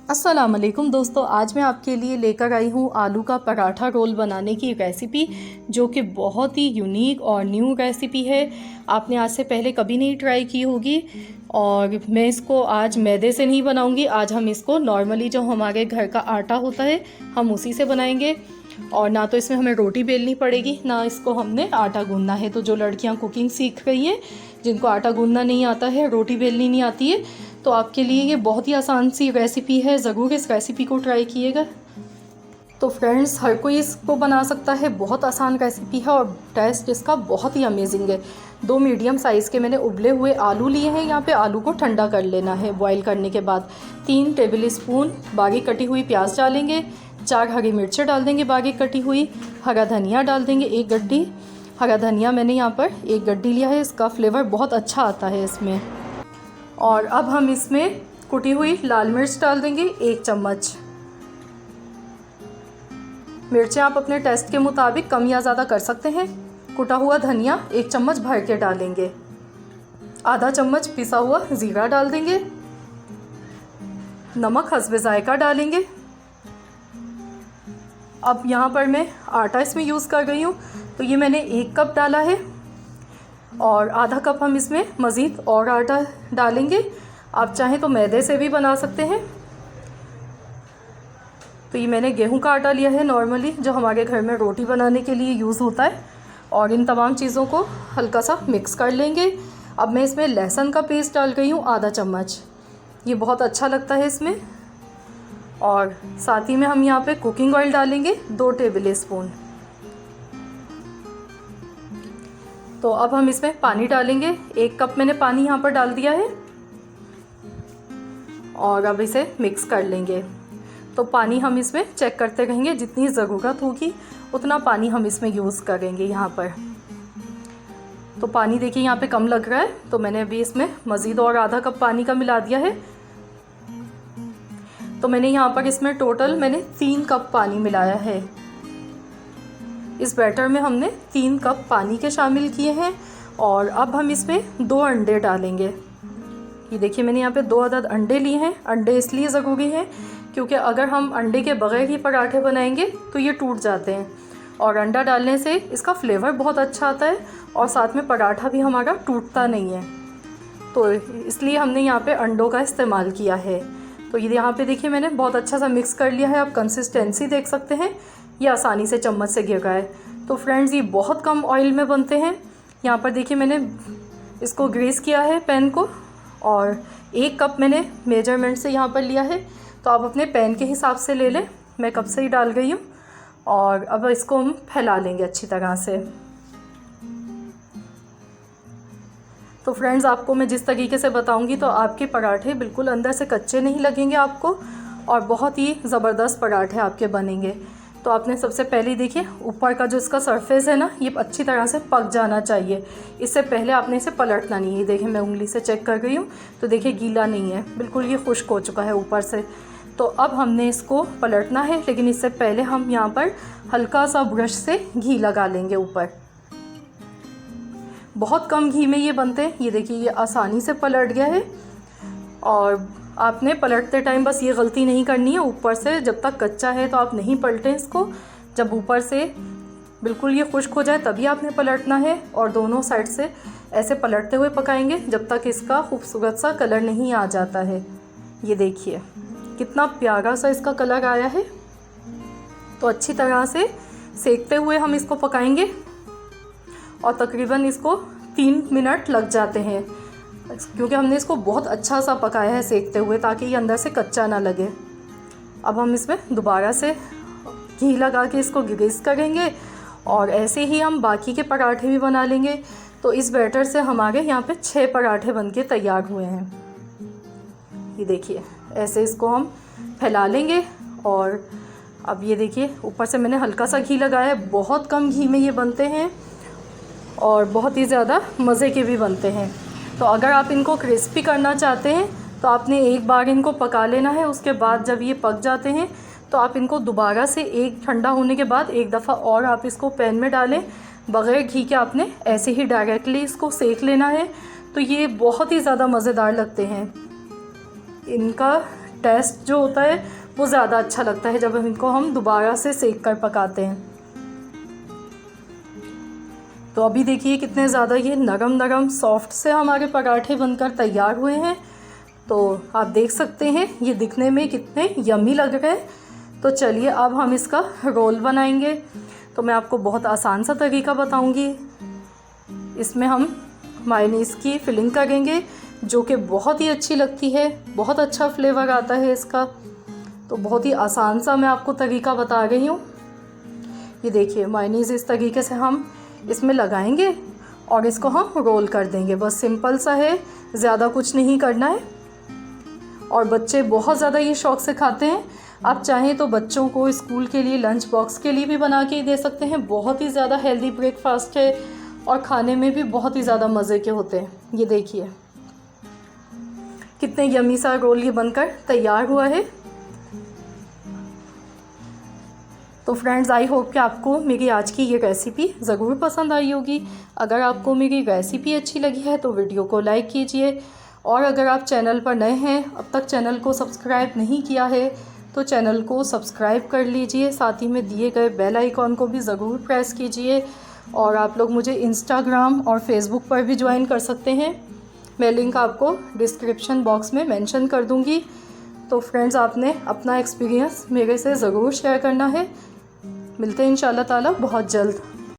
अस्सलाम वालेकुम दोस्तों, आज मैं आपके लिए लेकर आई हूँ आलू का पराठा रोल बनाने की रेसिपी, जो कि बहुत ही यूनिक और न्यू रेसिपी है। आपने आज से पहले कभी नहीं ट्राई की होगी। और मैं इसको आज मैदे से नहीं बनाऊंगी, आज हम इसको नॉर्मली जो हमारे घर का आटा होता है हम उसी से बनाएंगे। और ना तो इसमें हमें रोटी बेलनी पड़ेगी, ना इसको हमने आटा गूंदना है। तो जो लड़कियां कुकिंग सीख रही हैं, जिनको आटा गूंदना नहीं आता है, रोटी बेलनी नहीं आती है, तो आपके लिए ये बहुत ही आसान सी रेसिपी है। ज़रूर इस रेसिपी को ट्राई कीजिएगा। तो फ्रेंड्स, हर कोई इसको बना सकता है, बहुत आसान रेसिपी है और टेस्ट इसका बहुत ही अमेजिंग है। 2 मीडियम साइज़ के मैंने उबले हुए आलू लिए हैं। यहाँ पे आलू को ठंडा कर लेना है बॉईल करने के बाद। 3 टेबल स्पून बारीक कटी हुई प्याज डालेंगे, 4 हरी मिर्चें डाल देंगे बारीक कटी हुई, हरा धनिया डाल देंगे 1 गड्डी। हरा धनिया मैंने यहाँ पर 1 गड्डी लिया है, इसका फ्लेवर बहुत अच्छा आता है इसमें। और अब हम इसमें कुटी हुई लाल मिर्च डाल देंगे 1 चम्मच। मिर्चें आप अपने टेस्ट के मुताबिक कम या ज़्यादा कर सकते हैं। कुटा हुआ धनिया 1 चम्मच भर के डालेंगे। आधा चम्मच पिसा हुआ ज़ीरा डाल देंगे। नमक हस्बे जायका डालेंगे। अब यहाँ पर मैं आटा इसमें यूज़ कर रही हूँ, तो ये मैंने 1 कप डाला है और आधा कप हम इसमें मज़ीद और आटा डालेंगे। आप चाहें तो मैदे से भी बना सकते हैं। तो ये मैंने गेहूं का आटा लिया है नॉर्मली, जो हमारे घर में रोटी बनाने के लिए यूज़ होता है। और इन तमाम चीज़ों को हल्का सा मिक्स कर लेंगे। अब मैं इसमें लहसुन का पेस्ट डाल रही हूँ आधा चम्मच, ये बहुत अच्छा लगता है इसमें। और साथ ही में हम यहाँ पे कुकिंग ऑयल डालेंगे 2 टेबल स्पून। तो अब हम इसमें पानी डालेंगे। 1 कप मैंने पानी यहाँ पर डाल दिया है और अब इसे मिक्स कर लेंगे। तो पानी हम इसमें चेक करते रहेंगे, जितनी ज़रूरत होगी उतना पानी हम इसमें यूज़ करेंगे यहाँ पर। तो पानी देखिए यहाँ पे कम लग रहा है, तो मैंने अभी इसमें मज़ीद और आधा कप पानी का मिला दिया है। तो मैंने यहाँ पर इसमें टोटल 3 कप पानी मिलाया है। इस बैटर में हमने 3 कप पानी के शामिल किए हैं। और अब हम इसमें 2 अंडे डालेंगे। ये देखिए मैंने यहाँ पे 2 अदद अंडे लिए हैं। अंडे इसलिए ज़रूरी हैं क्योंकि अगर हम अंडे के बगैर ही पराठे बनाएंगे तो ये टूट जाते हैं, और अंडा डालने से इसका फ्लेवर बहुत अच्छा आता है और साथ में पराठा भी हमारा टूटता नहीं है। तो इसलिए हमने यहाँ पे अंडों का इस्तेमाल किया है। तो ये यहाँ पे देखिए मैंने बहुत अच्छा सा मिक्स कर लिया है। आप कंसिस्टेंसी देख सकते हैं, ये आसानी से चम्मच से गिर रहा है। तो फ्रेंड्स, ये बहुत कम ऑयल में बनते हैं। यहाँ पर देखिए मैंने इसको ग्रीस किया है पैन को, और 1 कप मैंने मेजरमेंट से यहाँ पर लिया है। तो आप अपने पैन के हिसाब से ले लें, मैं कप से ही डाल गई हूँ। और अब इसको हम फैला लेंगे अच्छी तरह से। तो फ्रेंड्स, आपको मैं जिस तरीके से बताऊंगी तो आपके पराठे बिल्कुल अंदर से कच्चे नहीं लगेंगे आपको, और बहुत ही ज़बरदस्त पराठे आपके बनेंगे। तो आपने सबसे पहले देखिए ऊपर का जो इसका सरफेस है ना, ये अच्छी तरह से पक जाना चाहिए। इससे पहले आपने इसे पलटना नहीं है। देखिए मैं उंगली से चेक कर रही हूँ, तो देखिए गीला नहीं है, बिल्कुल ये खुश्क हो चुका है ऊपर से। तो अब हमने इसको पलटना है, लेकिन इससे पहले हम यहाँ पर हल्का सा ब्रश से घी लगा लेंगे ऊपर। बहुत कम घी में ये बनते हैं। ये देखिए ये आसानी से पलट गया है। और आपने पलटते टाइम बस ये गलती नहीं करनी है, ऊपर से जब तक कच्चा है तो आप नहीं पलटें इसको। जब ऊपर से बिल्कुल ये खुश्क हो जाए तभी आपने पलटना है, और दोनों साइड से ऐसे पलटते हुए पकाएंगे जब तक इसका खूबसूरत सा कलर नहीं आ जाता है। ये देखिए कितना प्यारा सा इसका कलर आया है। तो अच्छी तरह से सेकते हुए हम इसको पकाएंगे, और तकरीबन इसको 3 मिनट लग जाते हैं, क्योंकि हमने इसको बहुत अच्छा सा पकाया है सेकते हुए, ताकि ये अंदर से कच्चा ना लगे। अब हम इसमें दोबारा से घी लगा के इसको ग्रीस करेंगे, और ऐसे ही हम बाकी के पराठे भी बना लेंगे। तो इस बैटर से हमारे यहाँ पे 6 पराठे बनके तैयार हुए हैं। ये देखिए ऐसे इसको हम फैला लेंगे। और अब ये देखिए ऊपर से मैंने हल्का सा घी लगाया है। बहुत कम घी में ये बनते हैं और बहुत ही ज़्यादा मज़े के भी बनते हैं। तो अगर आप इनको क्रिस्पी करना चाहते हैं तो आपने एक बार इनको पका लेना है। उसके बाद जब ये पक जाते हैं तो आप इनको दोबारा से ठंडा होने के बाद एक दफ़ा और आप इसको पैन में डालें, बग़ैर घी के आपने ऐसे ही डायरेक्टली इसको सेक लेना है। तो ये बहुत ही ज़्यादा मज़ेदार लगते हैं। इनका टेस्ट जो होता है वो ज़्यादा अच्छा लगता है जब इनको हम दोबारा से सेक कर पकाते हैं। तो अभी देखिए कितने ज़्यादा ये नरम नरम सॉफ्ट से हमारे पराठे बनकर तैयार हुए हैं। तो आप देख सकते हैं ये दिखने में कितने यम्मी लग रहे हैं। तो चलिए अब हम इसका रोल बनाएंगे। तो मैं आपको बहुत आसान सा तरीका बताऊंगी। इसमें हम मायोनीज़ की फिलिंग करेंगे जो कि बहुत ही अच्छी लगती है, बहुत अच्छा फ्लेवर आता है इसका। तो बहुत ही आसान सा मैं आपको तरीका बता रही हूँ। ये देखिए मायोनीज़ इस तरीके से हम इसमें लगाएंगे और इसको हम रोल कर देंगे। बस सिंपल सा है, ज़्यादा कुछ नहीं करना है। और बच्चे बहुत ज़्यादा ये शौक़ से खाते हैं। आप चाहें तो बच्चों को स्कूल के लिए लंच बॉक्स के लिए भी बना के दे सकते हैं। बहुत ही ज़्यादा हेल्दी ब्रेकफास्ट है और खाने में भी बहुत ही ज़्यादा मज़े के होते हैं। ये देखिए कितने यम्मी सा रोल ये बनकर तैयार हुआ है। तो फ्रेंड्स, आई होप कि आपको मेरी आज की ये रेसिपी ज़रूर पसंद आई होगी। अगर आपको मेरी रेसिपी अच्छी लगी है तो वीडियो को लाइक कीजिए, और अगर आप चैनल पर नए हैं, अब तक चैनल को सब्सक्राइब नहीं किया है तो चैनल को सब्सक्राइब कर लीजिए। साथ ही में दिए गए बेल आइकॉन को भी ज़रूर प्रेस कीजिए। और आप लोग मुझे इंस्टाग्राम और फेसबुक पर भी ज्वाइन कर सकते हैं। मैं लिंक आपको डिस्क्रिप्शन बॉक्स में मेंशन कर दूंगी। तो फ्रेंड्स, आपने अपना एक्सपीरियंस मेरे से ज़रूर शेयर करना है। मिलते हैं इंशाल्लाह ताला बहुत जल्द।